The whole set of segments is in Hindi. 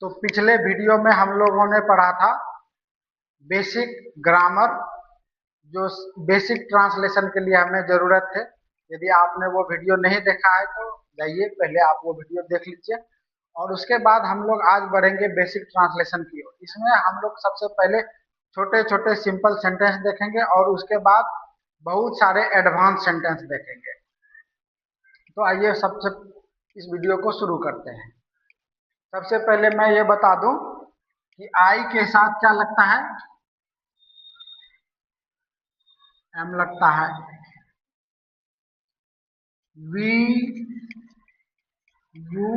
तो पिछले वीडियो में हम लोगों ने पढ़ा था बेसिक ग्रामर, जो बेसिक ट्रांसलेशन के लिए हमें जरूरत थे। यदि आपने वो वीडियो नहीं देखा है तो जाइए पहले आप वो वीडियो देख लीजिए, और उसके बाद हम लोग आज बढ़ेंगे बेसिक ट्रांसलेशन की ओर। इसमें हम लोग सबसे पहले छोटे छोटे सिंपल सेंटेंस देखेंगे और उसके बाद बहुत सारे एडवांस सेंटेंस देखेंगे। तो आइए सबसे इस वीडियो को शुरू करते हैं। सबसे पहले मैं ये बता दूं कि आई के साथ क्या लगता है, एम लगता है। वी, यू,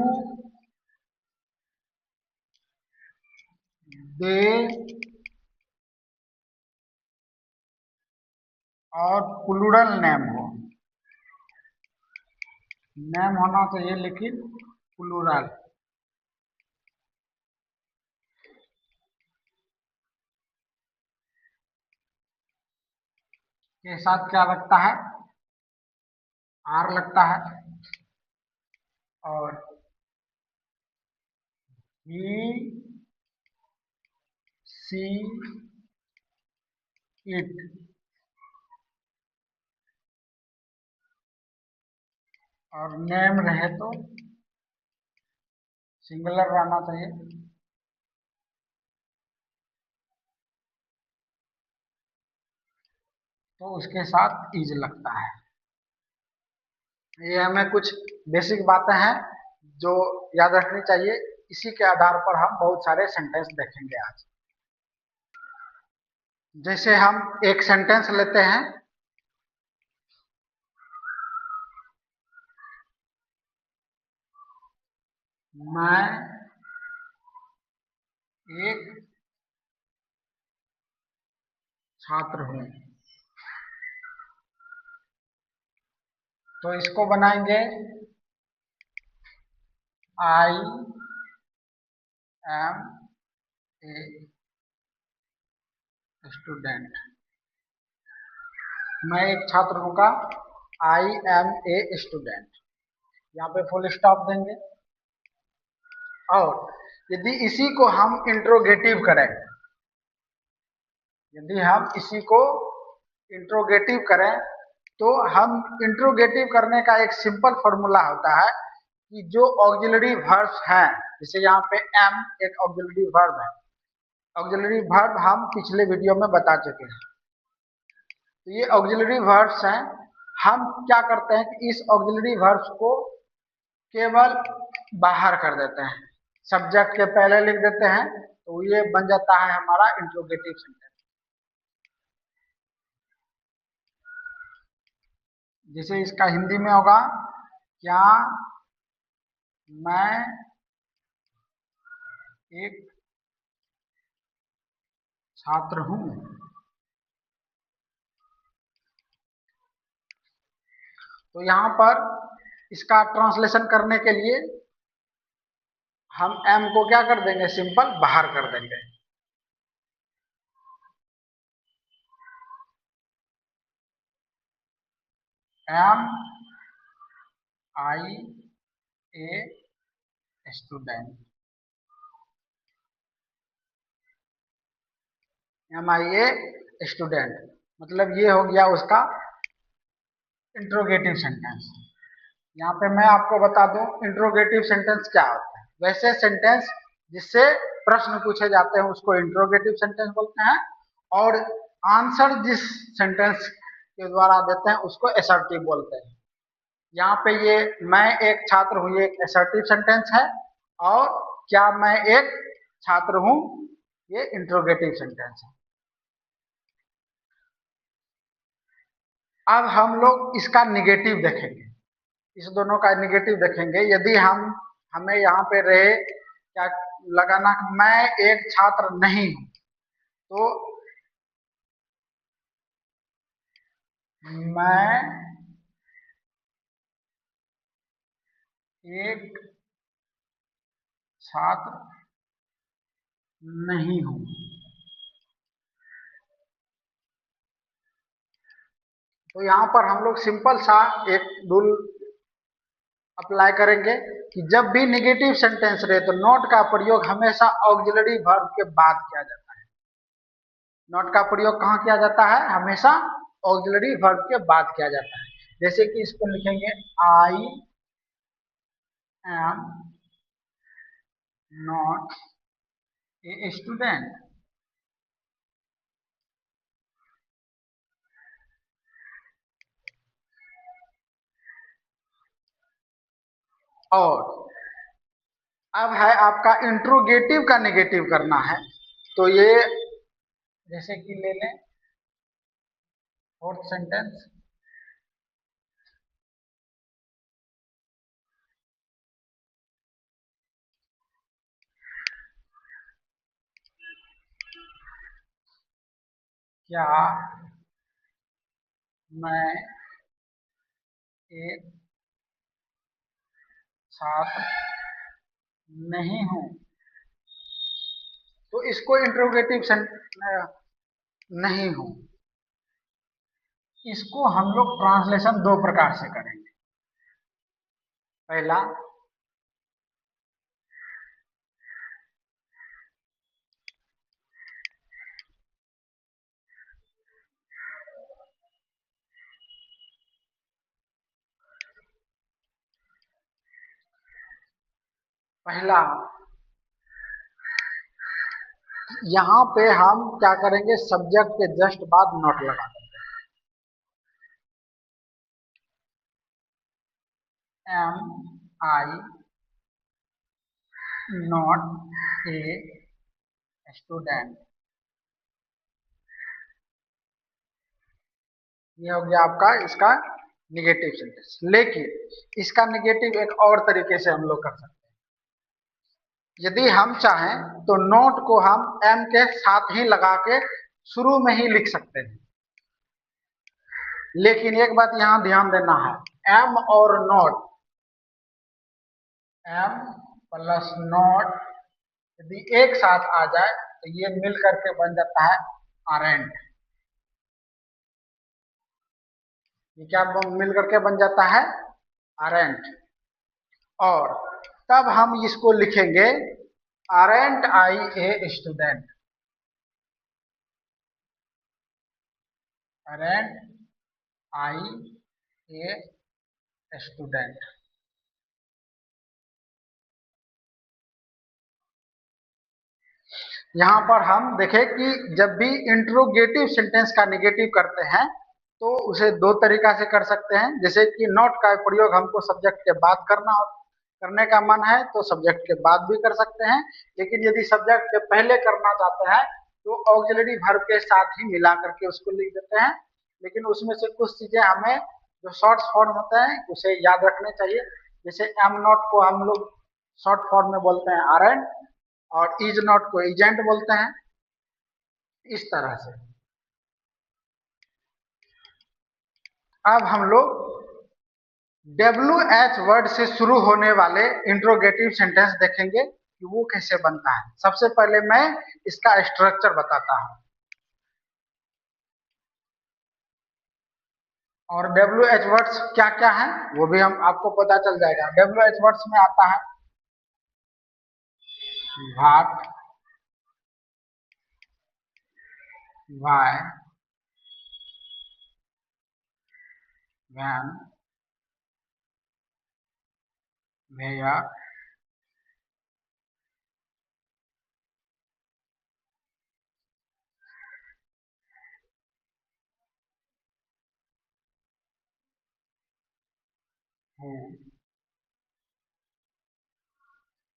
दे और प्लूरल नेम हो, नेम होना चाहिए लेकिन प्लूरल के साथ क्या लगता है, आर लगता है। और ही, सी, इट और नेम रहे तो सिंगुलर रहना चाहिए। तो उसके साथ इज लगता है। ये हमें कुछ बेसिक बातें हैं जो याद रखनी चाहिए। इसी के आधार पर हम बहुत सारे सेंटेंस देखेंगे आज। जैसे हम एक सेंटेंस लेते हैं, मैं एक छात्र हूं। तो इसको बनाएंगे आई एम ए स्टूडेंट। मैं एक छात्र हूं का आई एम ए स्टूडेंट, यहाँ पे फुल स्टॉप देंगे। और यदि इसी को हम इंट्रोगेटिव करें, यदि हम इसी को इंट्रोगेटिव करें तो हम इंट्रोगेटिव करने का एक सिंपल फॉर्मूला होता है कि जो ऑक्सिलरी वर्ब्स हैं, जैसे यहाँ पे एम एक ऑक्सिलरी वर्ब है। ऑक्सिलरी वर्ब हम पिछले वीडियो में बता चुके हैं। तो ये ऑक्सिलरी वर्ब्स हैं। हम क्या करते हैं कि इस ऑक्सिलरी वर्ब्स को केवल बाहर कर देते हैं, सब्जेक्ट के पहले लिख देते हैं, तो ये बन जाता है हमारा इंट्रोगेटिव सेंटेंस। जैसे इसका हिंदी में होगा, क्या मैं एक छात्र हूं। तो यहां पर इसका ट्रांसलेशन करने के लिए हम एम को क्या कर देंगे, सिंपल बाहर कर देंगे। Am I a student, am I a student, मतलब ये हो गया उसका इंट्रोगेटिव सेंटेंस। यहाँ पे मैं आपको बता दूं इंट्रोगेटिव सेंटेंस क्या होता है। वैसे सेंटेंस जिससे प्रश्न पूछे जाते हैं उसको इंट्रोगेटिव सेंटेंस बोलते हैं, और आंसर जिस सेंटेंस के द्वारा देते हैं उसको असर्टिव बोलते हैं। यहाँ पे ये मैं एक छात्र हूँ, ये एक असर्टिव सेंटेंस है, और क्या मैं एक छात्र हूँ ये इंट्रोगेटिव सेंटेंस है। अब हम लोग इसका निगेटिव देखेंगे, इस दोनों का निगेटिव देखेंगे। यदि हमें यहाँ पे रहे क्या लगाना, मैं एक छात्र नहीं हूं, तो मैं एक छात्र नहीं हूं। तो यहाँ पर हम लोग सिंपल सा एक रूल अप्लाई करेंगे कि जब भी नेगेटिव सेंटेंस रहे तो नॉट का प्रयोग हमेशा ऑक्सिलरी वर्ब के बाद किया जाता है। नॉट का प्रयोग कहाँ किया जाता है? हमेशा ऑक्सिलरी वर्ब के बाद किया जाता है। जैसे कि इसको लिखेंगे आई एम नॉट ए स्टूडेंट। और अब है आपका इंट्रोगेटिव का नेगेटिव करना है, तो ये जैसे कि ले लें फोर्थ सेंटेंस, क्या मैं एक छात्र नहीं हूं। तो इसको इंट्रोगेटिव नहीं हूं, इसको हम लोग ट्रांसलेशन दो प्रकार से करेंगे। पहला, पहला यहाँ पे हम क्या करेंगे, सब्जेक्ट के जस्ट बाद नॉट लगा देंगे। Am I not a student, ये हो गया आपका इसका निगेटिव सेंटेंस। लेकिन इसका निगेटिव एक और तरीके से हम लोग कर सकते हैं। यदि हम चाहें तो नोट को हम एम के साथ ही लगा के शुरू में ही लिख सकते हैं। लेकिन एक बात यहां ध्यान देना है, एम और नॉट, एम प्लस नॉट यदि एक साथ आ जाए तो ये मिल करके बन जाता है आरेंट। ये क्या मिल करके बन जाता है? आरेंट। और तब हम इसको लिखेंगे aren't I a student, aren't I a student. यहां पर हम देखें कि जब भी इंट्रोगेटिव सेंटेंस का नेगेटिव करते हैं तो उसे दो तरीका से कर सकते हैं। जैसे कि नॉट का प्रयोग हमको सब्जेक्ट के बाद करने का मन है तो सब्जेक्ट के बाद भी कर सकते हैं, लेकिन यदि सब्जेक्ट के पहले करना चाहते हैं तो ऑक्सिलरी वर्ब के साथ ही मिला करके उसको लिख देते हैं। लेकिन उसमें से कुछ चीजें हमें जो शॉर्ट फॉर्म होते हैं उसे याद रखने चाहिए। जैसे एम नॉट को हम लोग शॉर्ट फॉर्म में बोलते हैं आरएन, और इज नॉट को एजेंट बोलते हैं, इस तरह से। अब हम लोग WH वर्ड से शुरू होने वाले इंट्रोगेटिव सेंटेंस देखेंगे कि वो कैसे बनता है। सबसे पहले मैं इसका स्ट्रक्चर बताता हूं, और WH वर्ड्स क्या क्या है वो भी हम आपको पता चल जाएगा। WH वर्ड्स में आता है what, why, when, where, who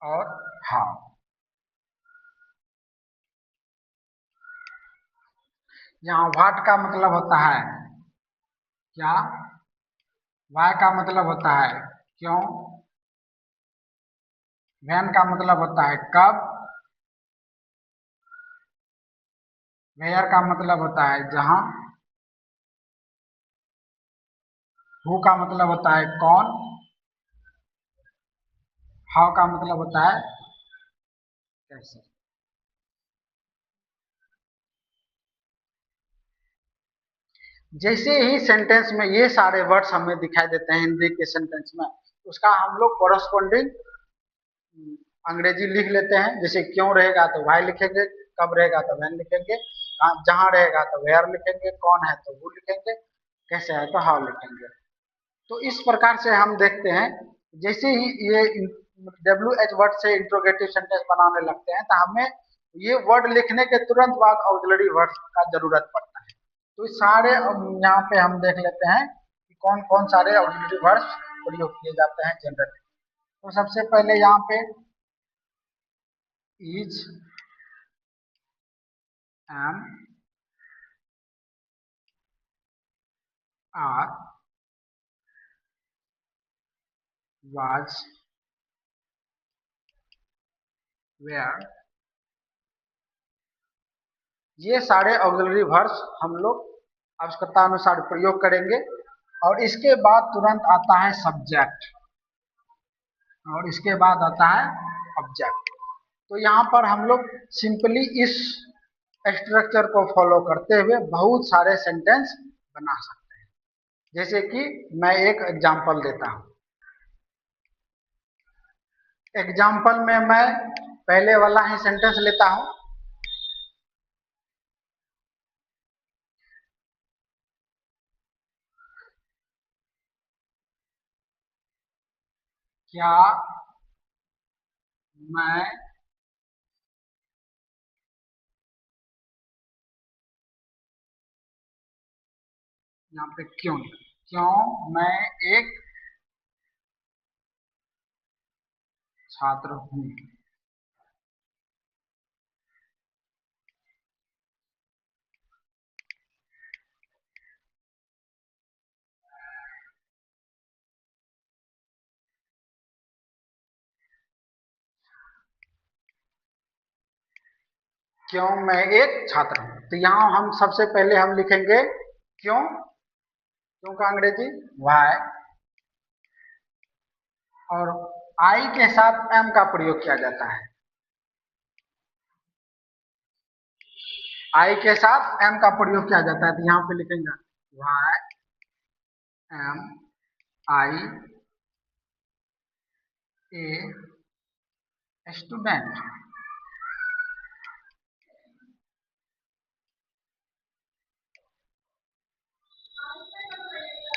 और हाउ। यहाँ व्हाट का मतलब होता है क्या, वाई का मतलब होता है क्यों, व्हेन का मतलब होता है कब, वेयर का मतलब होता है जहां, हु का मतलब होता है कौन, हाउ का मतलब होता है कैसे। जैसे ही सेंटेंस में ये सारे वर्ड्स हमें दिखाई देते हैं हिंदी के सेंटेंस में, उसका हम लोग कोरस्पोंडिंग अंग्रेजी लिख लेते हैं। जैसे क्यों रहेगा तो वाई लिखेंगे, कब रहेगा तो वैन लिखेंगे, जहां रहेगा तो वेयर लिखेंगे, कौन है तो वो लिखेंगे, कैसे है तो हाउ लिखेंगे। तो इस प्रकार से हम देखते हैं जैसे ही ये WH वर्ड से इंट्रोगेटिव सेंटेंस बनाने लगते हैं तो हमें ये वर्ड लिखने के तुरंत बाद ऑक्सिलरी वर्ड का जरूरत पड़ता है। तो इस सारे यहाँ पे हम देख लेते हैं कि कौन कौन सारे ऑक्सिलरी वर्ड्स प्रयोग किए जाते हैं जनरली। तो सबसे पहले यहाँ पे is, am, are, was, were, ये सारे ऑक्सिलरी वर्ड्स हम लोग आवश्यकता अनुसार प्रयोग करेंगे। और इसके बाद तुरंत आता है सब्जेक्ट, और इसके बाद आता है ऑब्जेक्ट। तो यहाँ पर हम लोग सिंपली इस स्ट्रक्चर को फॉलो करते हुए बहुत सारे सेंटेंस बना सकते हैं। जैसे कि मैं एक एग्जांपल देता हूँ। एग्जांपल में मैं पहले वाला ही सेंटेंस लेता हूँ। क्या मैं यहाँ पे क्यों मैं एक छात्र हूँ। क्यों मैं एक छात्र हूँ। तो यहाँ हम सबसे पहले हम लिखेंगे क्यों का अंग्रेजी वाई, और आई के साथ एम का प्रयोग किया जाता है। आई के साथ एम का प्रयोग किया जाता है। तो यहाँ पे लिखेंगे why am I a student.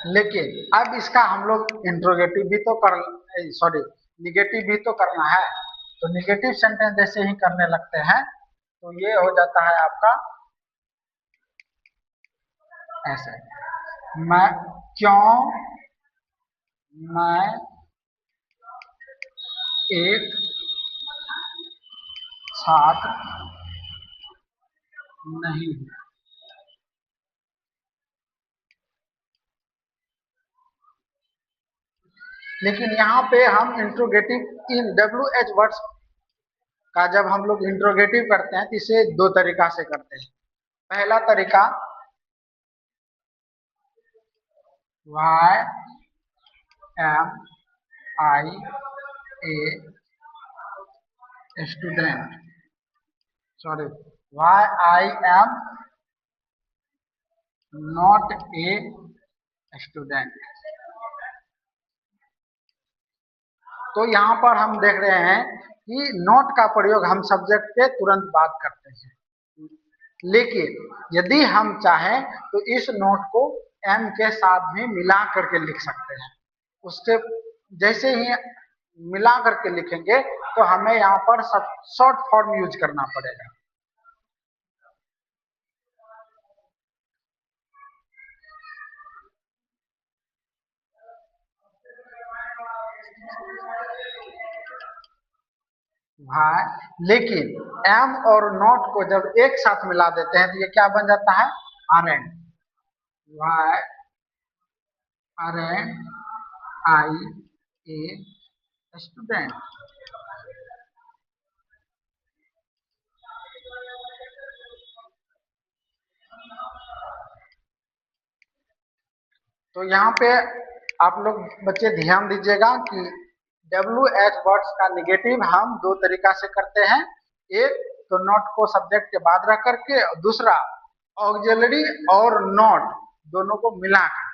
लेकिन अब इसका हम लोग इंट्रोगेटिव भी तो निगेटिव भी तो करना है। तो निगेटिव सेंटेंस जैसे ही करने लगते हैं तो ये हो जाता है आपका ऐसे, मैं एक छात्र नहीं हूँ। लेकिन यहाँ पे हम इंट्रोगेटिव इन WH वर्ड्स का जब हम लोग इंट्रोगेटिव करते हैं तो इसे दो तरीका से करते हैं। पहला तरीका why am I a student, sorry why I am not a student. तो यहाँ पर हम देख रहे हैं कि नॉट का प्रयोग हम सब्जेक्ट के तुरंत बाद करते हैं। लेकिन यदि हम चाहें तो इस नोट को एम के साथ भी मिला करके लिख सकते हैं। उससे जैसे ही मिला करके लिखेंगे तो हमें यहाँ पर सब शॉर्ट फॉर्म यूज करना पड़ेगा। भाई, लेकिन एम और नॉट को जब एक साथ मिला देते हैं तो ये क्या बन जाता है aren't, why aren't I a student. तो यहाँ पे आप लोग बच्चे ध्यान दीजिएगा कि WH वर्ड्स का निगेटिव हम दो तरीका से करते हैं। एक तो नॉट को सब्जेक्ट के बाद रख करके, दूसरा ऑक्सिलरी और नॉट दोनों को मिला कर।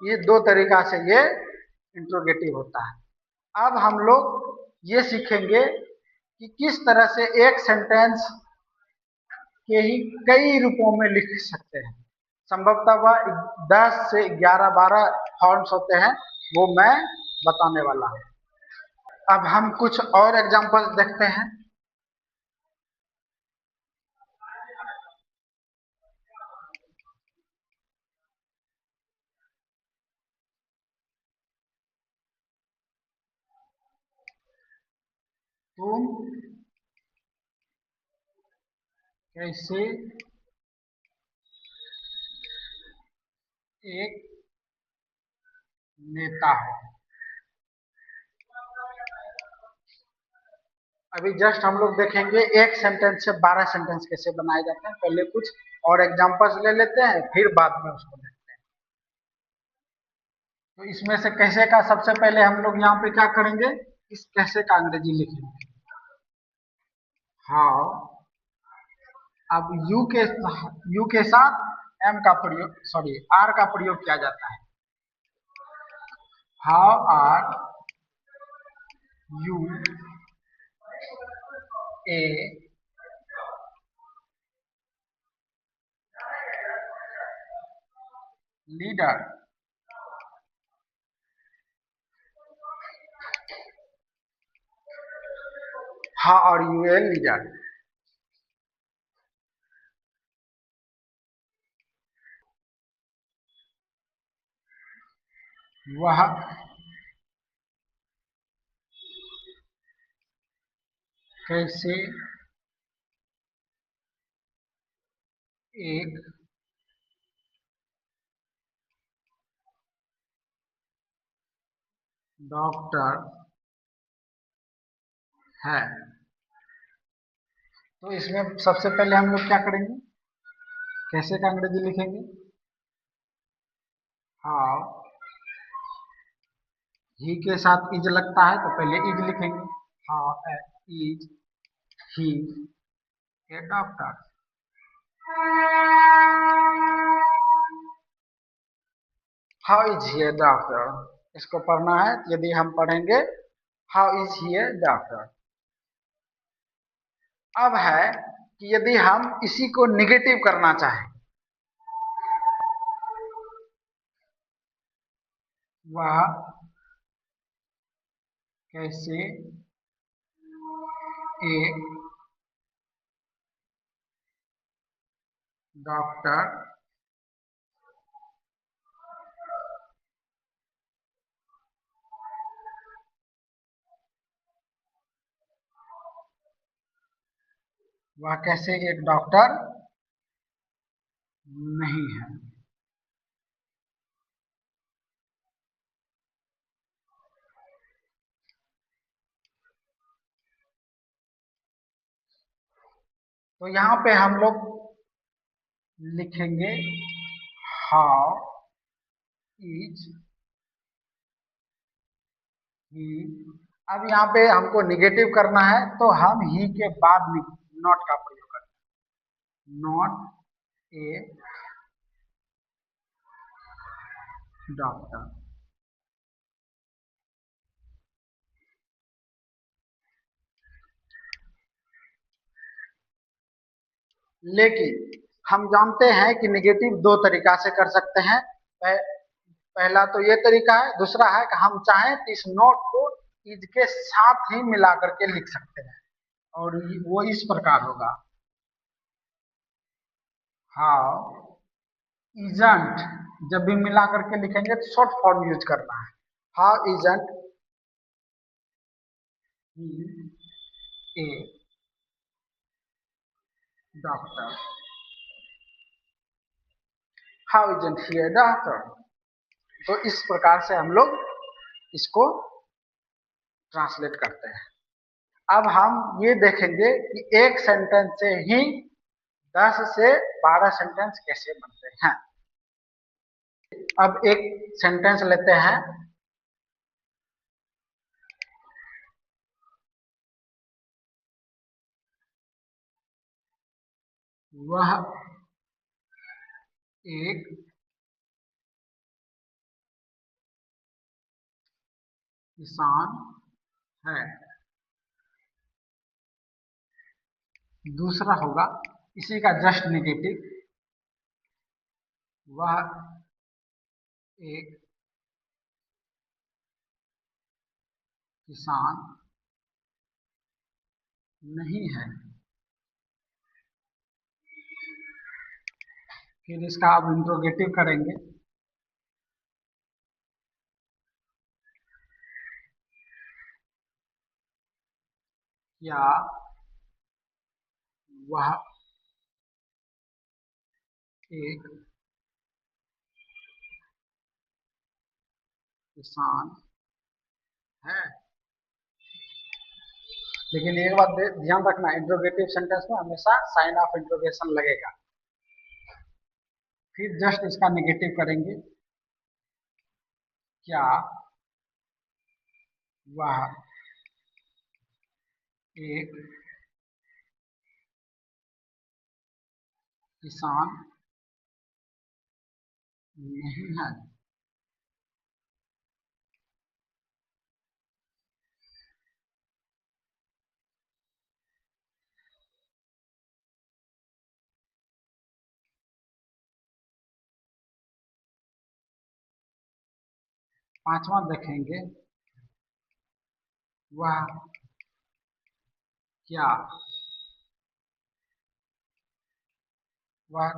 ये दो तरीका से ये इंट्रोगेटिव होता है। अब हम लोग ये सीखेंगे कि किस तरह से एक सेंटेंस के ही कई रूपों में लिख सकते हैं। संभवतः वह 10 से 11-12 फॉर्म्स होते हैं, वो मैं बताने वाला हूँ। अब हम कुछ और एग्जांपल्स देखते हैं। तुम कैसे एक नेता हो। अभी जस्ट हम लोग देखेंगे एक सेंटेंस से 12 सेंटेंस कैसे बनाए जाते हैं। पहले कुछ और एग्जांपल्स ले लेते हैं, फिर बाद में उसको देखते हैं। तो इसमें से कैसे का सबसे पहले हम लोग यहाँ पे क्या करेंगे, इस कैसे का अंग्रेजी लिखेंगे। हाउ, अब यू के साथ एम का प्रयोग, सॉरी आर का प्रयोग किया जाता है। How are you a leader. How are you a leader. वह कैसे एक डॉक्टर है। तो इसमें सबसे पहले हम लोग क्या करेंगे, कैसे का अंग्रेजी लिखेंगे। हाउ, ही के साथ इज लगता है तो पहले इज लिखेंगे। How is he A doctor. How is he A doctor, इसको पढ़ना है। यदि हम पढ़ेंगे how is he A doctor. अब है कि यदि हम इसी को निगेटिव करना चाहें, वह कैसे एक डॉक्टर वह कैसे एक डॉक्टर नहीं है। तो यहाँ पे हम लोग लिखेंगे हाउ इज ही। अब यहाँ पे हमको निगेटिव करना है तो हम ही के बाद नॉट का प्रयोग करें। Not a doctor. लेकिन हम जानते हैं कि निगेटिव दो तरीका से कर सकते हैं। पहला तो ये तरीका है, दूसरा है कि हम चाहें तो इस नोट को इज के साथ ही मिला करके लिख सकते हैं, और वो इस प्रकार होगा। हाउ इजंट, जब भी मिला करके लिखेंगे तो शॉर्ट फॉर्म यूज करना है। How isn't he A doctor. How isn't he A doctor. तो इस प्रकार से हम लोग इसको ट्रांसलेट करते हैं। अब हम ये देखेंगे कि एक सेंटेंस से ही 10 से 12 सेंटेंस कैसे बनते हैं। अब एक सेंटेंस लेते हैं। वह एक किसान है। दूसरा होगा इसी का जस्ट नेगेटिव, वह एक किसान नहीं है। फिर इसका अब इंट्रोगेटिव करेंगे। क्या वह एक किसान है? लेकिन एक बात ध्यान रखना, इंट्रोगेटिव सेंटेंस में हमेशा साइन ऑफ इंट्रोगेशन लगेगा। फिर जस्ट इसका नेगेटिव करेंगे। क्या वह एक किसान नहीं है? पांचवा देखेंगे, वह क्या वह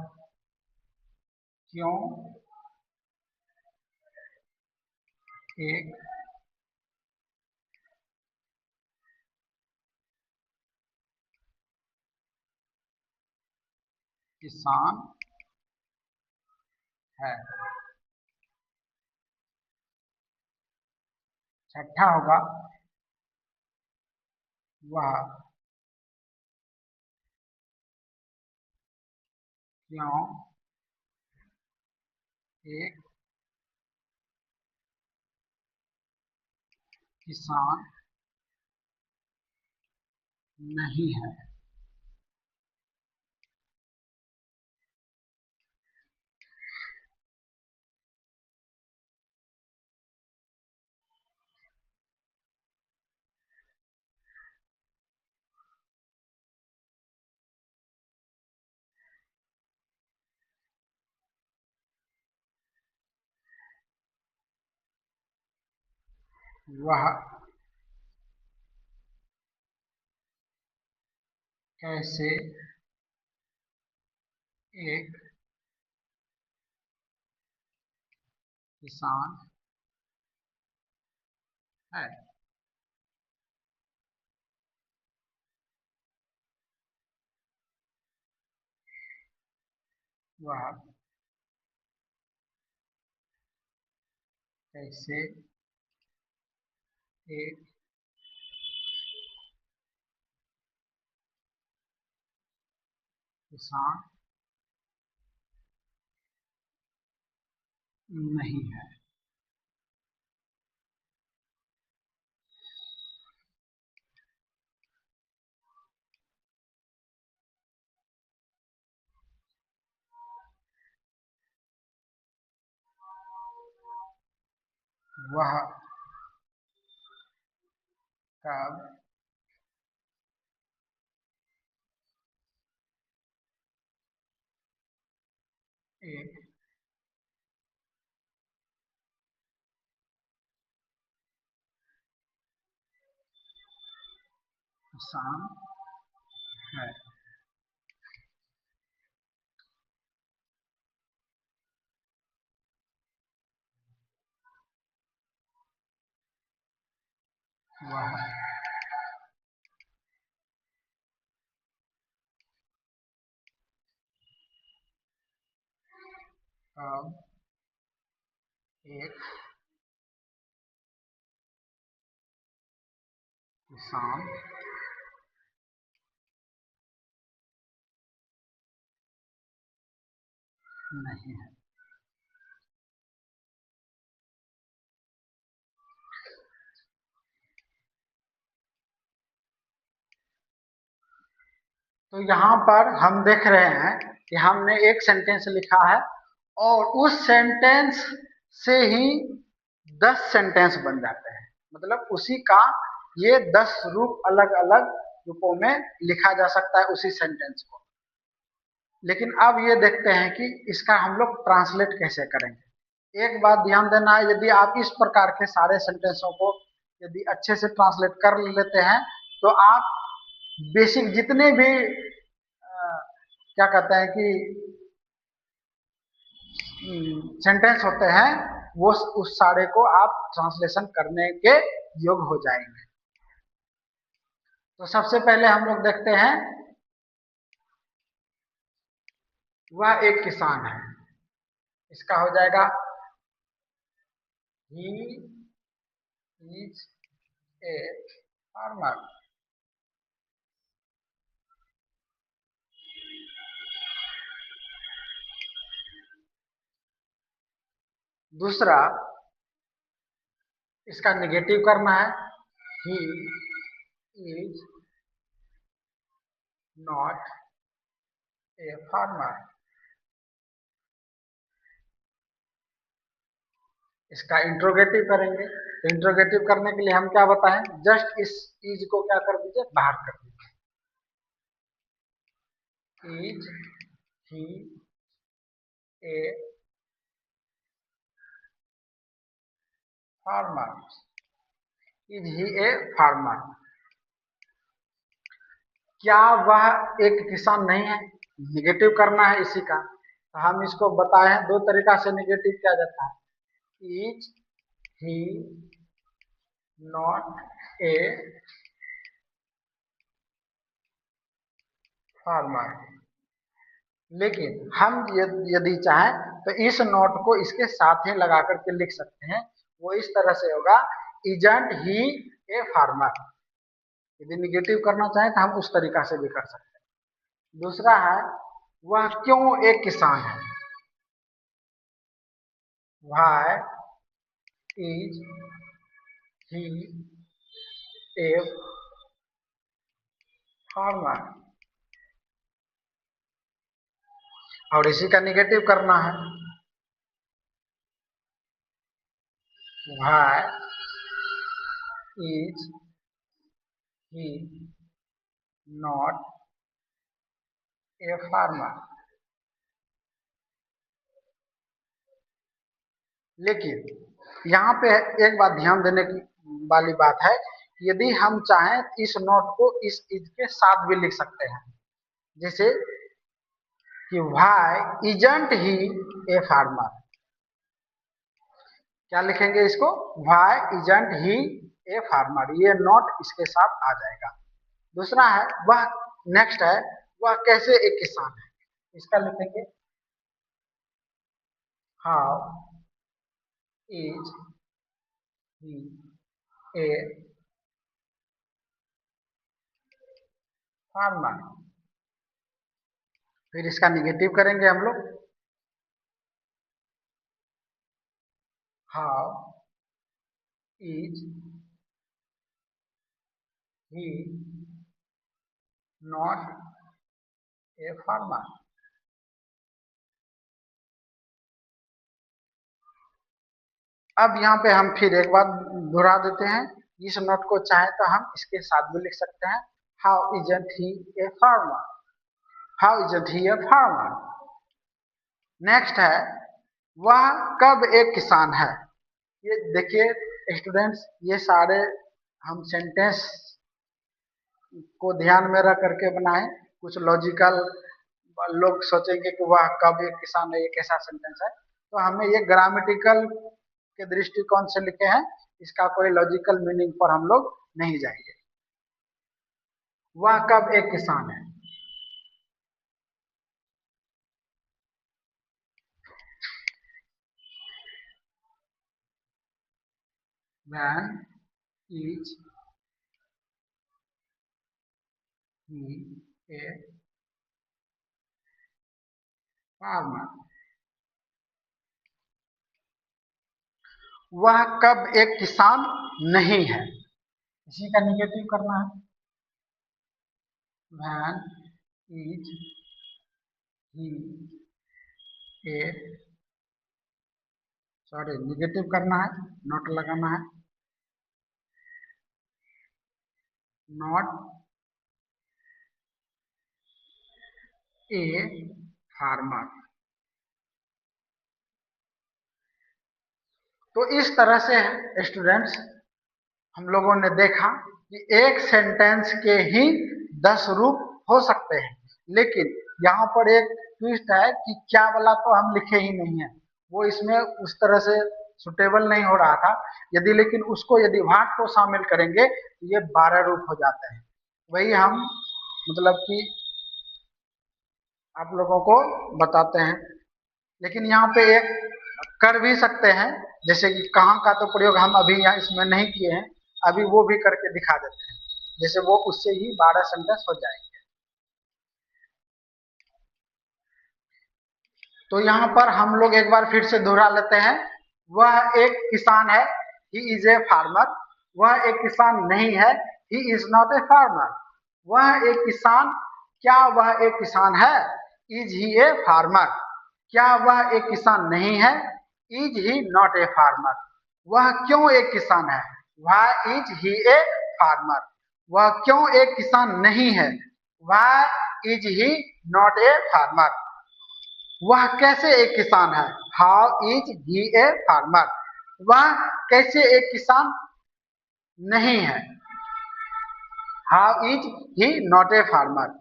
क्यों एक किसान है? छठा होगा, वह क्यों एक किसान नहीं है? वह कैसे एक किसान है? वह कैसे एक किसान नहीं है? वह कब एक किसान है? वह कब एक किसान नहीं है? तो यहाँ पर हम देख रहे हैं कि हमने एक सेंटेंस लिखा है और उस सेंटेंस से ही 10 सेंटेंस बन जाते हैं। मतलब उसी का ये 10 रूप अलग अलग रूपों में लिखा जा सकता है उसी सेंटेंस को। लेकिन अब ये देखते हैं कि इसका हम लोग ट्रांसलेट कैसे करेंगे। एक बात ध्यान देना है, यदि आप इस प्रकार के सारे सेंटेंसों को यदि अच्छे से ट्रांसलेट कर लेते हैं तो आप बेसिक जितने भी क्या कहते हैं कि सेंटेंस होते हैं वो उस सारे को आप ट्रांसलेशन करने के योग्य हो जाएंगे। तो सबसे पहले हम लोग देखते हैं, वह एक किसान है। इसका हो जाएगा ही इज ए फार्मर। दूसरा, इसका निगेटिव करना है, he is not a farmer. इसका इंट्रोगेटिव करेंगे। तो इंट्रोगेटिव करने के लिए हम क्या बताएं, जस्ट इस इज को क्या कर दीजिए, बाहर कर दीजिए। Is he a farmer. Is he a farmer. क्या वह एक किसान नहीं है? निगेटिव करना है इसी का। तो हम इसको बताए हैं, दो तरीका से निगेटिव किया जाता है। Is he not a farmer. लेकिन हम यदि चाहें तो इस नोट को इसके साथ ही लगा करके लिख सकते हैं। वो इस तरह से होगा, इजंट ही ए फार्मर। यदि निगेटिव करना चाहें तो हम उस तरीका से भी कर सकते हैं। दूसरा है, वह क्यों एक किसान है। Why is he a farmer? और इसी का निगेटिव करना है, why is he not a farmer? लेकिन यहाँ पे एक बात ध्यान देने की वाली बात है, यदि हम चाहें इस नोट को इस इज के साथ भी लिख सकते हैं। जैसे कि why isn't he a farmer? क्या लिखेंगे इसको, why isn't he a farmer? ये नोट इसके साथ आ जाएगा। दूसरा है, वह नेक्स्ट है, वह कैसे एक किसान है। इसका लिखेंगे, how is he a farmer. फिर इसका निगेटिव करेंगे हम लोग, how is he not a farmer. अब यहाँ पे हम फिर एक बार दोहरा देते हैं, इस नोट को चाहे तो हम इसके साथ भी लिख सकते हैं, how isn't he a farmer. How isn't he a farmer. Next है, वह कब एक किसान है। ये देखिए स्टूडेंट्स, ये सारे हम सेंटेंस को ध्यान में रख करके बनाए। कुछ लॉजिकल लोग सोचेंगे कि वह कब एक किसान है, ये कैसा सेंटेंस है। तो हमने ये ग्रामेटिकल के दृष्टिकोण से लिखे हैं, इसका कोई लॉजिकल मीनिंग पर हम लोग नहीं जाएंगे। वह कब एक किसान है, when is he a farmer? वह कब एक किसान नहीं है। इसी का निगेटिव करना है, when is he a, sorry negative करना है, नोट लगाना है, नॉट ए फार्मर। तो इस तरह से स्टूडेंट्स हम लोगों ने देखा कि एक सेंटेंस के ही 10 रूप हो सकते हैं, लेकिन यहाँ पर एक ट्विस्ट है कि क्या वाला तो हम लिखे ही नहीं है, वो इसमें उस तरह से सुटेबल नहीं हो रहा था। यदि लेकिन उसको यदि व्हाट को शामिल करेंगे तो ये 12 रूप हो जाते हैं। वही हम मतलब कि आप लोगों को बताते हैं। लेकिन यहाँ पे एक कर भी सकते हैं, जैसे कि कहाँ का तो प्रयोग हम अभी यहाँ इसमें नहीं किए हैं, अभी वो भी करके दिखा देते हैं, जैसे वो उससे ही 12 सेंटेंस हो जाएंगे। तो यहाँ पर हम लोग एक बार फिर से दोहरा लेते हैं। वह एक किसान है, ही इज ए फार्मर। वह एक किसान नहीं है, he is not a farmer. वह एक किसान, क्या वह एक किसान है? Is he a farmer. क्या वह एक किसान नहीं है? Is he not a farmer. वह क्यों एक किसान है? Why is he a farmer. वह क्यों एक किसान नहीं है? Why is he not a farmer. वह कैसे एक किसान है? How is he a farmer. वह कैसे एक किसान नहीं है? How is he not a farmer.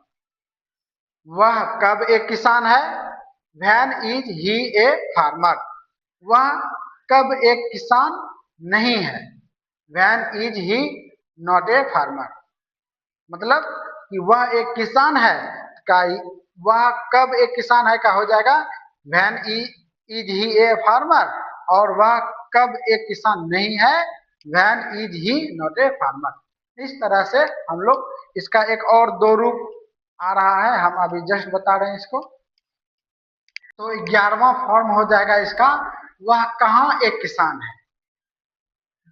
वह कब एक किसान है? When is he a farmer. वह कब एक किसान नहीं है? When is he not a farmer. मतलब कि वह एक किसान है का, वह कब एक किसान है का हो जाएगा when is he a farmer, और वह कब एक किसान नहीं है? When is he not a farmer. इस तरह से हम लोग इसका एक और 2 रूप आ रहा है, हम अभी जस्ट बता रहे हैं इसको। तो 11वां फॉर्म हो जाएगा इसका, वह कहाँ एक किसान है,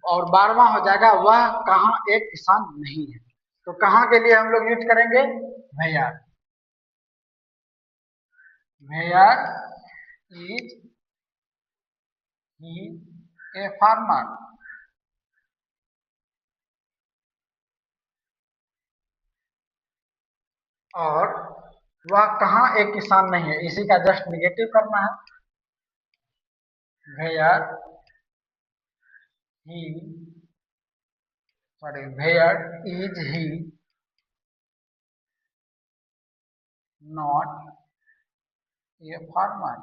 और 12वां हो जाएगा वह कहाँ एक किसान नहीं है। तो कहाँ के लिए हम लोग यूज करेंगे? भैया। Where is he a farmer? और वह कहाँ एक किसान नहीं है, इसी का जस्ट निगेटिव करना है। Where he, sorry, where is he not a farmer?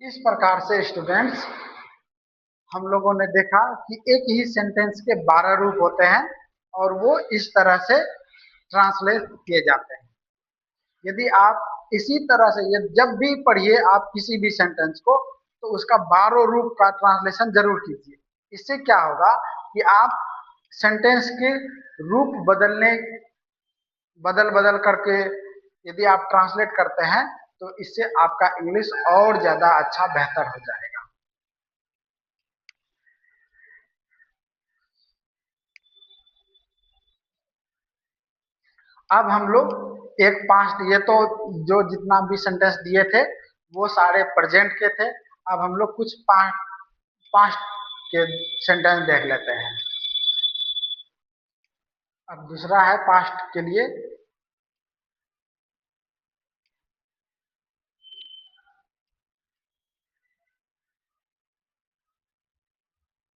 इस प्रकार से स्टूडेंट्स हम लोगों ने देखा कि एक ही सेंटेंस के 12 रूप होते हैं, और वो इस तरह से ट्रांसलेट किए जाते हैं। यदि आप इसी तरह से जब भी पढ़िए आप किसी भी सेंटेंस को, तो उसका 12 रूप का ट्रांसलेशन जरूर कीजिए। इससे क्या होगा कि आप सेंटेंस के रूप बदल बदल करके यदि आप ट्रांसलेट करते हैं, तो इससे आपका इंग्लिश और ज्यादा अच्छा बेहतर हो जाएगा। अब हम लोग एक पास्ट, ये तो जो जितना भी सेंटेंस दिए थे वो सारे प्रेजेंट के थे। अब हम लोग कुछ पास्ट के सेंटेंस देख लेते हैं। अब दूसरा है पास्ट के लिए,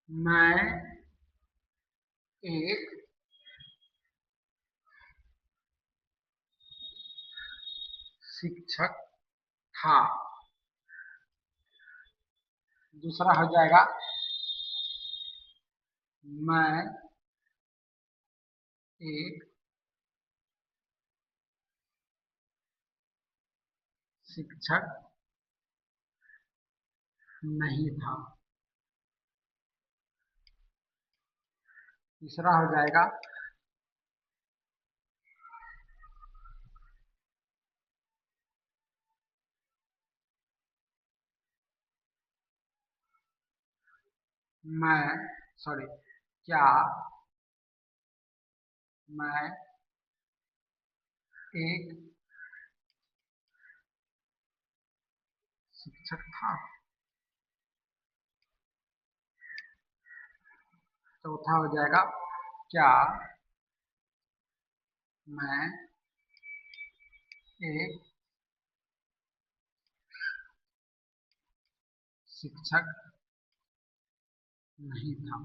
मैं एक शिक्षक था। दूसरा हो जाएगा मैं एक शिक्षक नहीं था। तीसरा हो जाएगा मैं, सॉरी, क्या मैं एक शिक्षक था। चौथा हो जाएगा, क्या मैं एक शिक्षक नहीं था।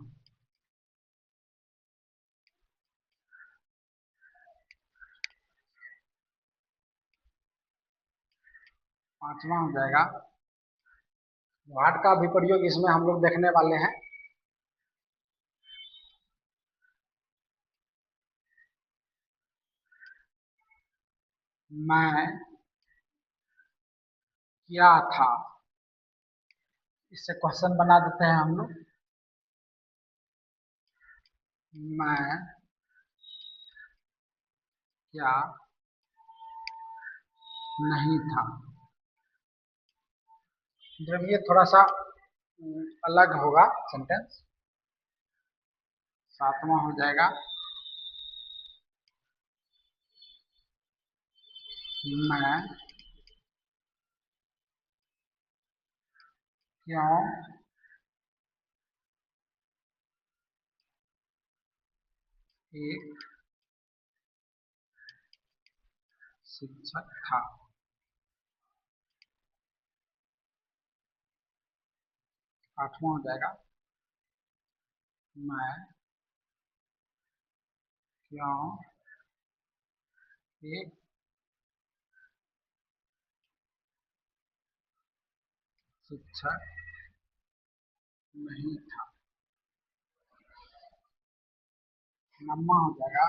पांचवा हो जाएगा, व्हाट का भी प्रयोग इसमें हम लोग देखने वाले हैं। मैं क्या था, इससे क्वेश्चन बना देते हैं हम लोग। मैं क्या नहीं था। जब ये थोड़ा सा अलग होगा सेंटेंस। सातवां हो जाएगा, मैं क्यों एक शिक्षक था। आठवां हो जाएगा, मैं क्यों एक शिक्षक नहीं था। नौवां हो जाएगा,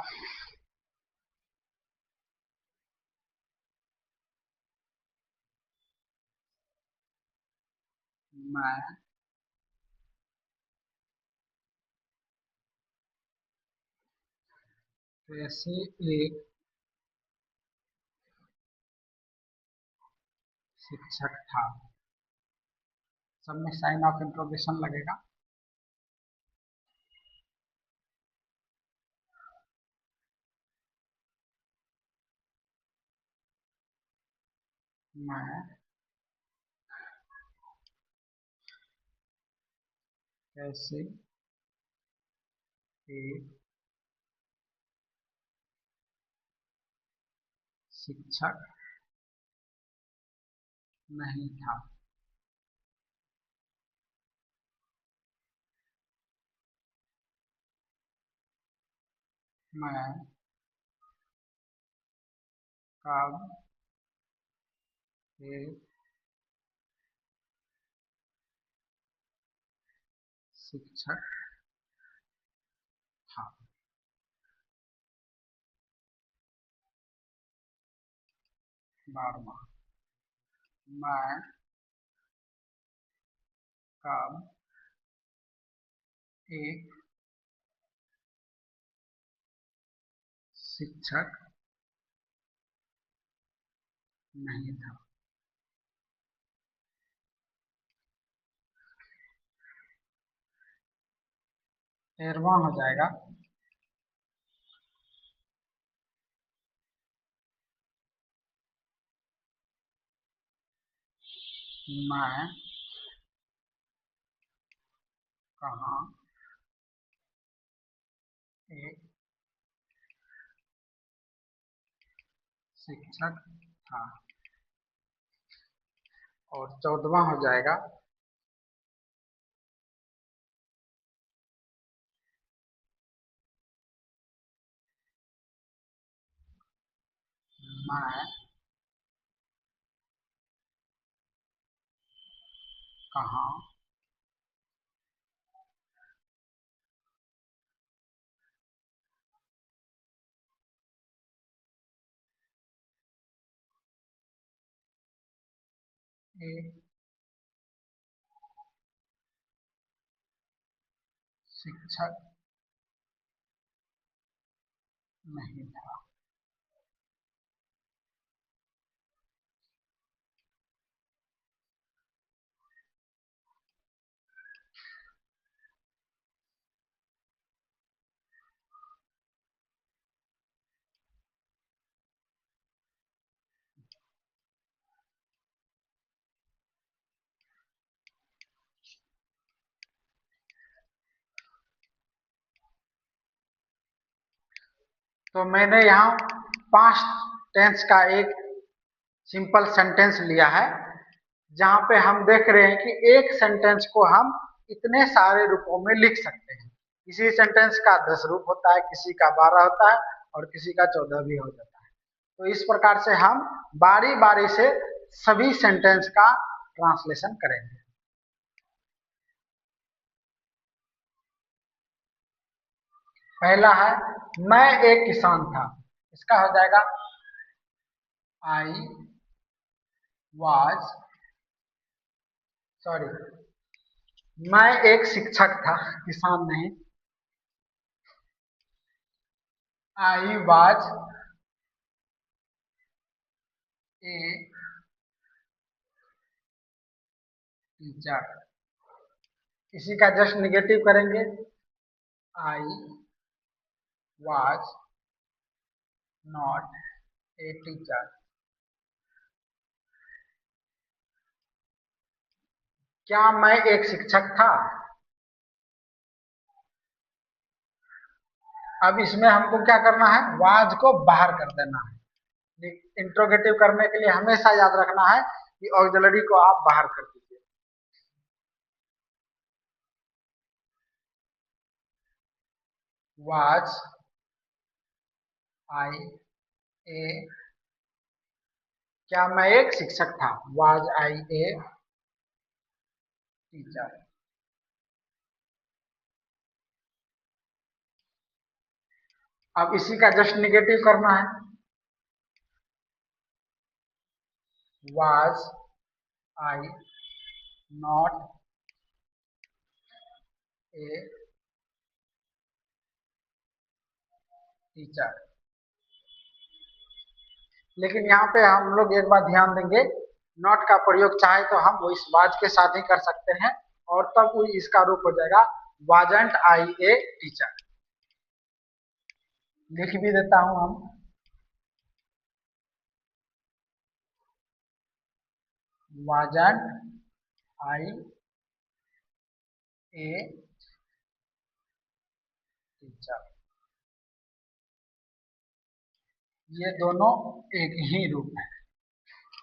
मैं कैसे एक शिक्षक था। सब में साइन ऑफ इंट्रोगेशन लगेगा। मैं कैसे एक शिक्षक नहीं था। मैं कब एक शिक्षक था। 12वां, मैं कब एक शिक्षक नहीं था। 13वां हो जाएगा, मैं कहाँ एक शिक्षक था। और 14वां हो जाएगा, मैं कहाँ एक शिक्षक नहीं था। तो मैंने यहाँ पास्ट टेंस का एक सिंपल सेंटेंस लिया है, जहाँ पे हम देख रहे हैं कि एक सेंटेंस को हम इतने सारे रूपों में लिख सकते हैं। किसी सेंटेंस का 10 रूप होता है, किसी का 12 होता है और किसी का 14 भी हो जाता है। तो इस प्रकार से हम बारी बारी से सभी सेंटेंस का ट्रांसलेशन करेंगे। पहला है मैं एक किसान था, इसका हो जाएगा आई वाज, सॉरी, मैं एक शिक्षक था, किसान नहीं। आई वाज ए टीचर, इसी का जस्ट निगेटिव करेंगे, I was not a teacher. क्या मैं एक शिक्षक था? अब इसमें हमको क्या करना है, वाज को बाहर कर देना है। इंट्रोगेटिव करने के लिए हमेशा याद रखना है कि ऑक्सिलरी को आप बाहर कर दीजिए। वाज आई ए, क्या मैं एक शिक्षक था, वाज आई ए टीचर। अब इसी का जस्ट निगेटिव करना है, was I not a teacher. लेकिन यहाँ पे हम लोग एक बात ध्यान देंगे, नॉट का प्रयोग चाहे तो हम वो इस वाज के साथ ही कर सकते हैं और तब वो इसका रूप हो जाएगा वाजंट आई ए टीचर। लिख भी देता हूं हम, वाजंट आई ए टीचर। ये दोनों एक ही रूप है।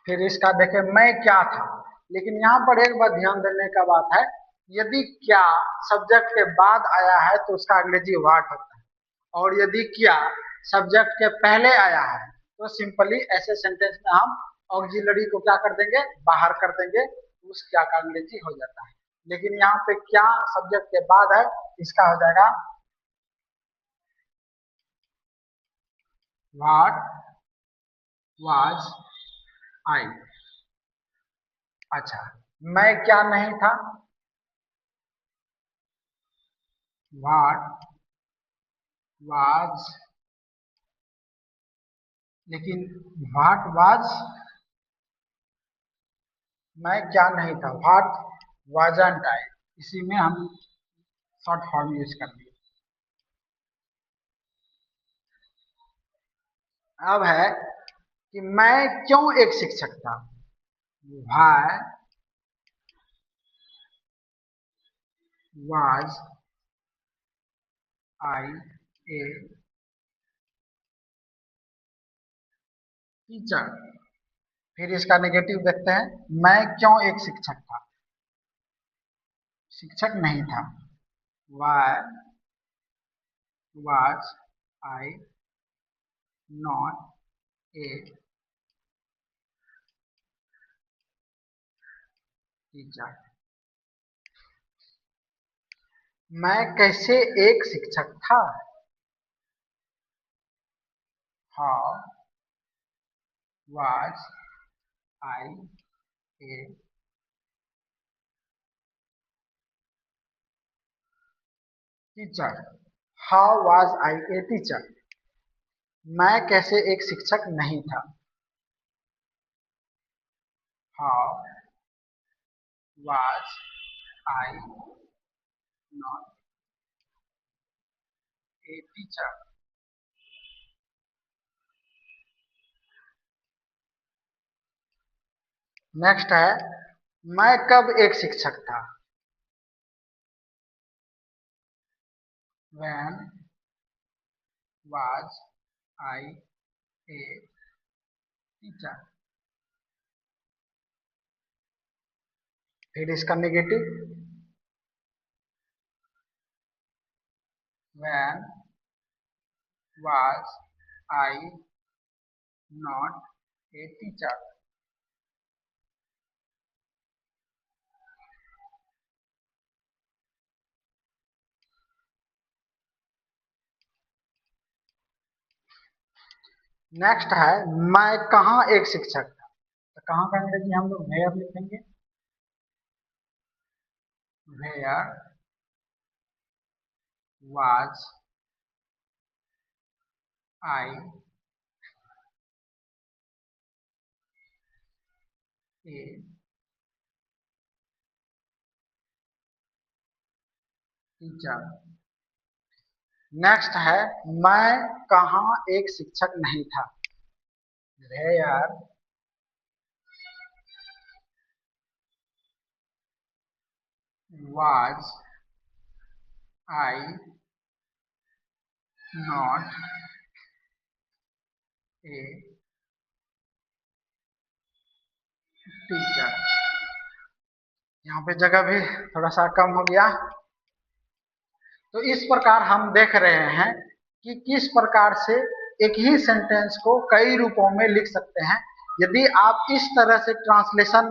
फिर इसका देखें, मैं क्या था, लेकिन यहाँ पर एक बात ध्यान देने का बात है, यदि क्या सब्जेक्ट के बाद आया है तो उसका अंग्रेजी व्हाट होता है, और यदि क्या सब्जेक्ट के पहले आया है तो सिंपली ऐसे सेंटेंस में हम ऑक्सिलरी को क्या कर देंगे, बाहर कर देंगे, उस क्या का अंग्रेजी हो जाता है। लेकिन यहाँ पे क्या सब्जेक्ट के बाद है, इसका हो जाएगा व्हाट वाज आई। अच्छा, मैं क्या नहीं था, व्हाट वाज, लेकिन व्हाट वाज, मैं क्या नहीं था, व्हाट वाजंट आई, इसी में हम शॉर्ट फॉर्म यूज कर दिए। अब है कि मैं क्यों एक शिक्षक था, why was I a teacher. फिर इसका नेगेटिव देखते हैं, मैं क्यों एक शिक्षक था, शिक्षक नहीं था, why was I not a teacher. मैं कैसे एक शिक्षक था, how was I a teacher. How was I a teacher, मैं कैसे एक शिक्षक नहीं था, how was I not a teacher. Next है, मैं कब एक शिक्षक था, when was I a teacher. फिर इसका negative, when was I not a teacher. Next है मैं कहाँ एक शिक्षक था। तो कहाँ का अंग्रेजी हम लोग वेयर लिखेंगे, where was I a teacher. Next है मैं कहाँ एक शिक्षक नहीं था, where was I not a teacher. यहाँ पे जगह भी थोड़ा सा कम हो गया। तो इस प्रकार हम देख रहे हैं कि किस प्रकार से एक ही सेंटेंस को कई रूपों में लिख सकते हैं। यदि आप इस तरह से ट्रांसलेशन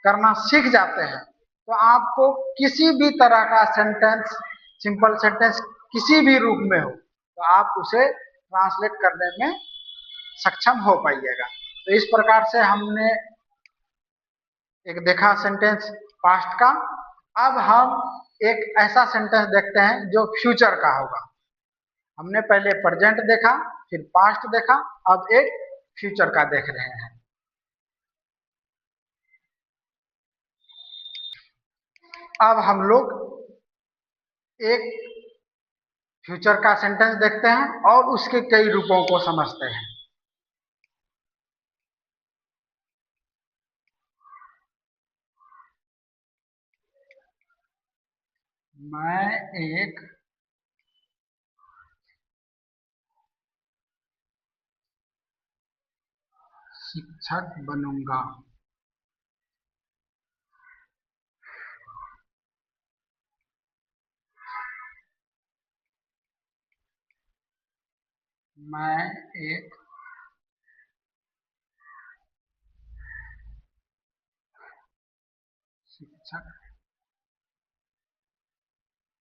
करना सीख जाते हैं तो आपको किसी भी तरह का सेंटेंस, सिंपल सेंटेंस किसी भी रूप में हो तो आप उसे ट्रांसलेट करने में सक्षम हो पाइएगा। तो इस प्रकार से हमने एक देखा सेंटेंस पास्ट का। अब हम एक ऐसा सेंटेंस देखते हैं जो फ्यूचर का होगा। हमने पहले प्रेजेंट देखा, फिर पास्ट देखा, अब एक फ्यूचर का देख रहे हैं। अब हम लोग एक फ्यूचर का सेंटेंस देखते हैं और उसके कई रूपों को समझते हैं। मैं एक शिक्षक बनूंगा। मैं एक शिक्षक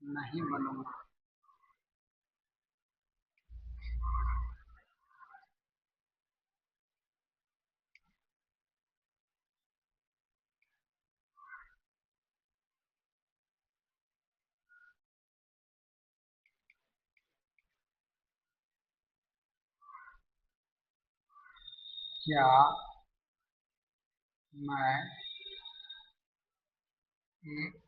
नहीं बनूंगा। क्या मैं एक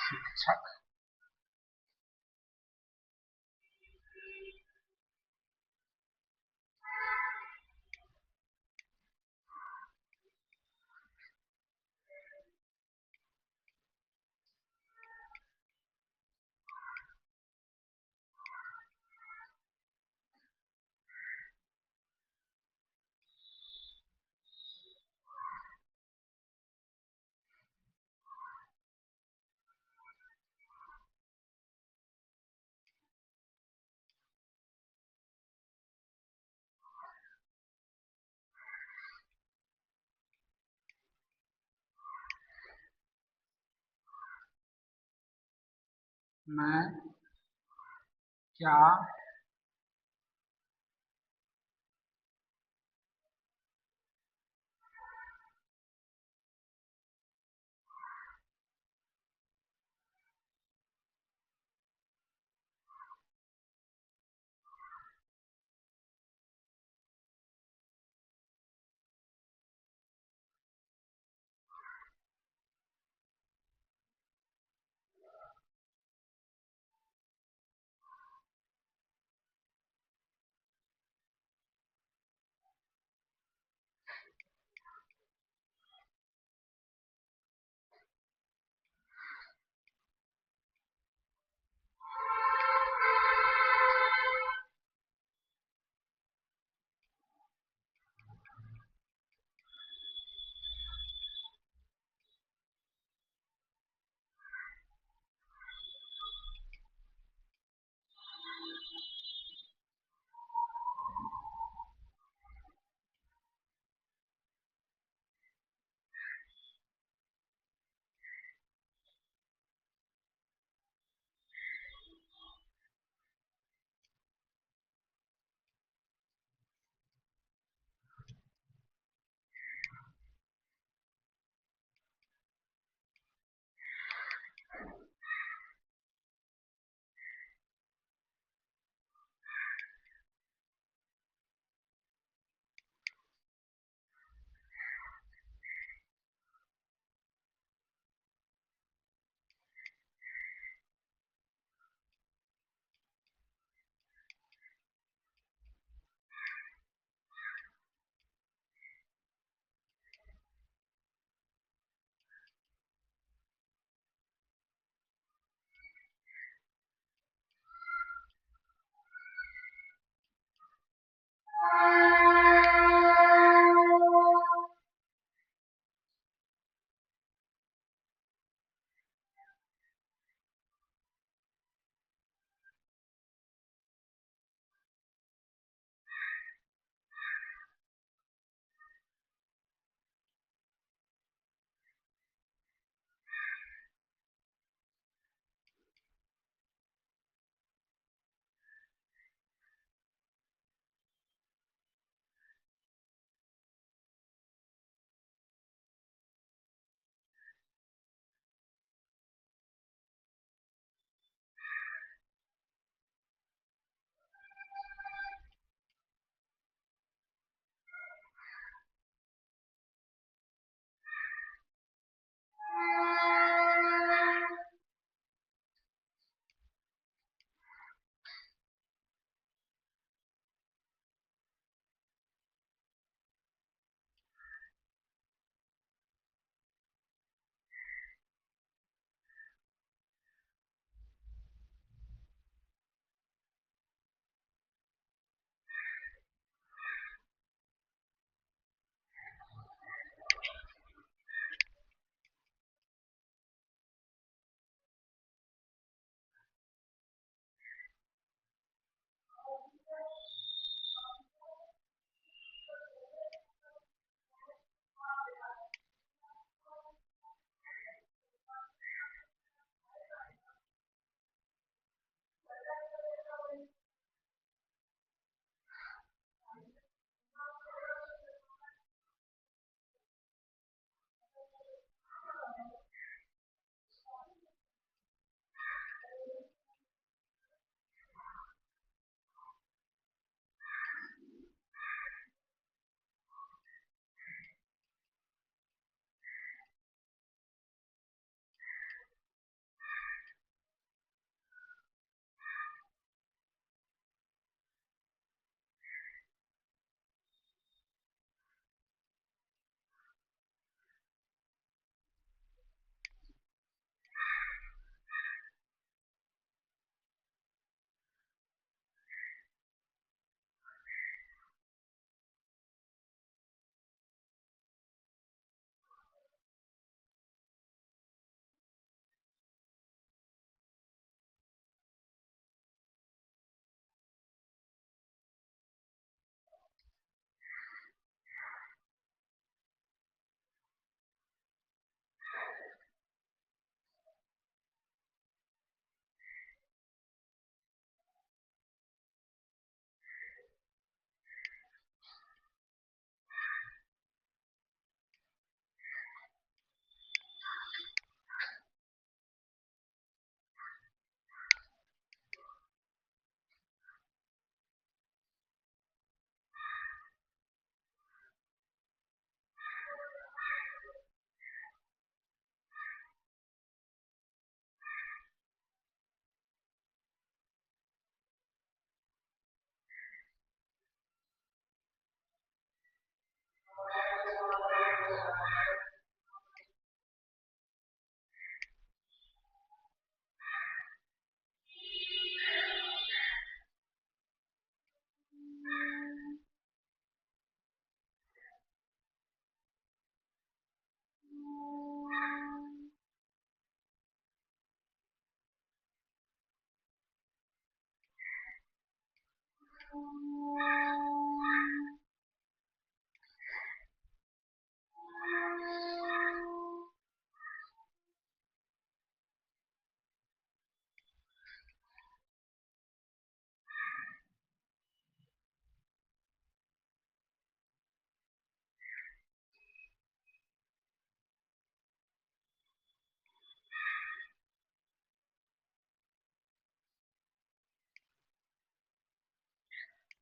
शिक्षक मैं क्या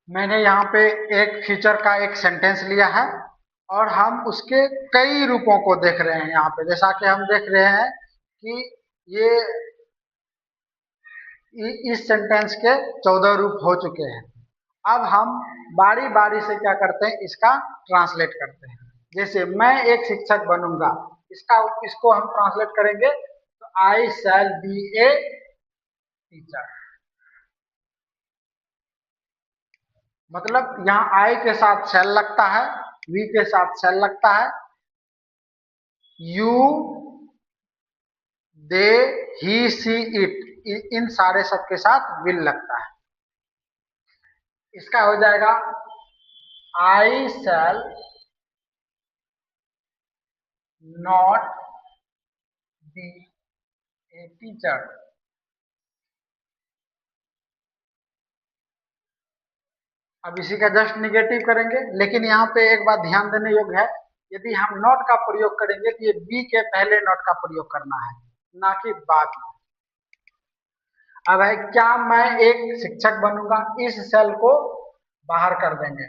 मैंने यहाँ पे एक फीचर का एक सेंटेंस लिया है और हम उसके कई रूपों को देख रहे हैं यहाँ पे। जैसा कि हम देख रहे हैं कि ये इस सेंटेंस के 14 रूप हो चुके हैं। अब हम बारी बारी से क्या करते हैं, इसका ट्रांसलेट करते हैं। जैसे मैं एक शिक्षक बनूंगा, इसको हम ट्रांसलेट करेंगे तो आई शैल बी ए टीचर। मतलब यहाँ आई के साथ शैल लगता है, वी के साथ शैल लगता है, you, they, he, C, it, इन सारे सब के साथ विल लगता है। इसका हो जाएगा I shall not be a teacher. अब इसी का जस्ट निगेटिव करेंगे, लेकिन यहाँ पे एक बात ध्यान देने योग्य है, यदि हम नॉट का प्रयोग करेंगे तो ये बी के पहले नॉट का प्रयोग करना है, ना कि बाद में। अब है क्या मैं एक शिक्षक बनूंगा, इस सेल को बाहर कर देंगे,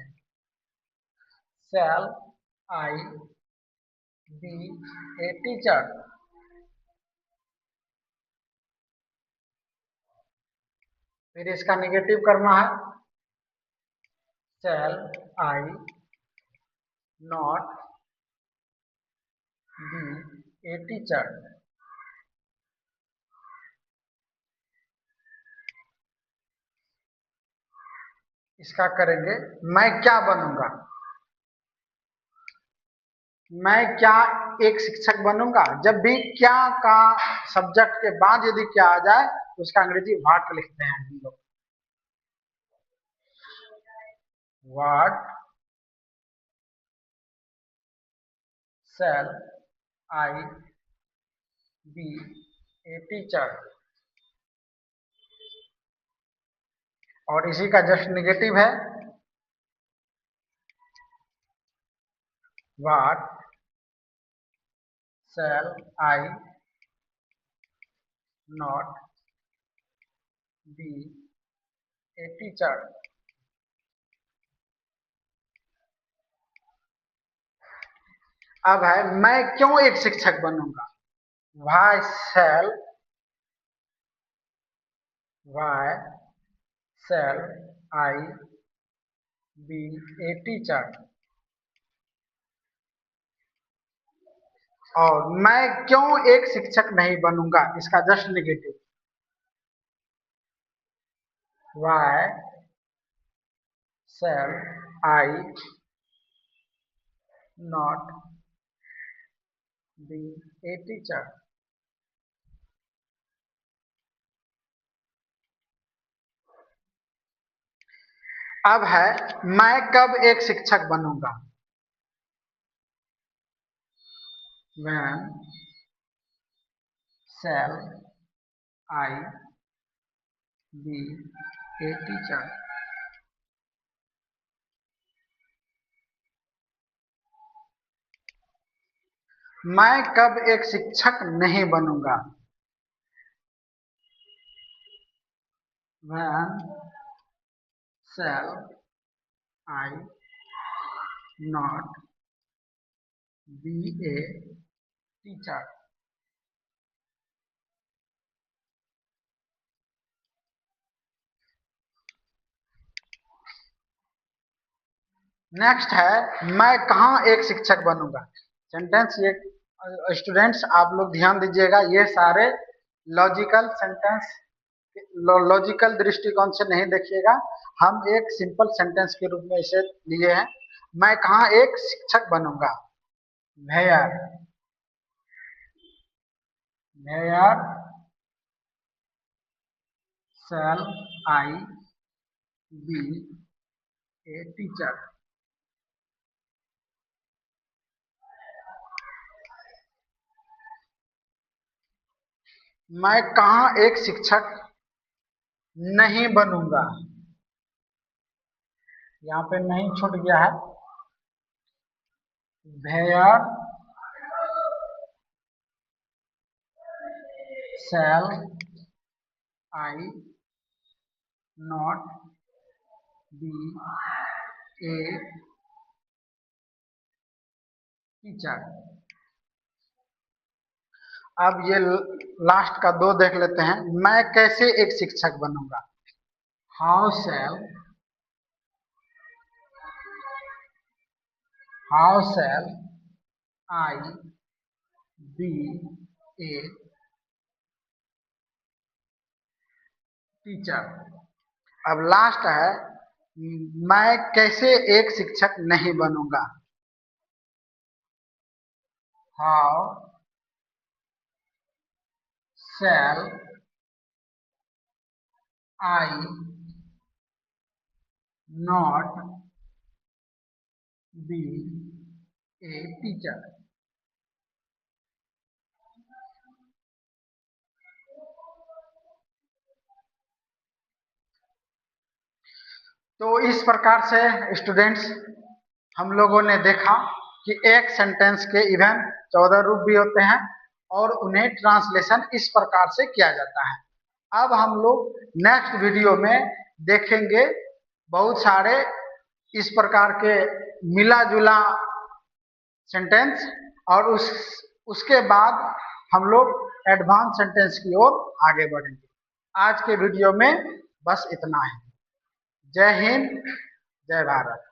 shall I be a teacher. फिर इसका निगेटिव करना है, shall I not be a teacher. इसका करेंगे मैं क्या बनूंगा, मैं क्या एक शिक्षक बनूंगा। जब भी क्या का सब्जेक्ट के बाद यदि क्या आ जाए तो उसका अंग्रेजी व्हाट लिखते हैं हम लोग, what shall I be a teacher. और इसी का जस्ट निगेटिव है, what shall I not be a teacher. अब है मैं क्यों एक शिक्षक बनूंगा, why shall I be a teacher. और मैं क्यों एक शिक्षक नहीं बनूंगा, इसका just negative, why shall I not be a teacher. अब है मैं कब एक शिक्षक बनूंगा, when shall I be a teacher। मैं कब एक शिक्षक नहीं बनूंगा, when shall I not be a teacher। Next है मैं कहाँ एक शिक्षक बनूंगा। सेंटेंस ये स्टूडेंट्स आप लोग ध्यान दीजिएगा, ये सारे लॉजिकल सेंटेंस, लॉजिकल दृष्टिकोण से नहीं देखिएगा, हम एक सिंपल सेंटेंस के रूप में इसे लिए हैं। मैं कहाँ एक शिक्षक बनूंगा, where shall I be a teacher. मैं कहाँ एक शिक्षक नहीं बनूंगा, यहाँ पे नहीं छूट गया है, where shall I not be a teacher. अब ये लास्ट का दो देख लेते हैं, मैं कैसे एक शिक्षक बनूंगा, how shall I be a teacher. अब लास्ट है मैं कैसे एक शिक्षक नहीं बनूंगा। How shall I not be a teacher. तो इस प्रकार से स्टूडेंट्स हम लोगों ने देखा कि एक सेंटेंस के इवन 14 रूप भी होते हैं और उन्हें ट्रांसलेशन इस प्रकार से किया जाता है। अब हम लोग नेक्स्ट वीडियो में देखेंगे बहुत सारे इस प्रकार के मिला जुला सेंटेंस और उसके बाद हम लोग एडवांस सेंटेंस की ओर आगे बढ़ेंगे। आज के वीडियो में बस इतना ही। जय हिंद, जय भारत।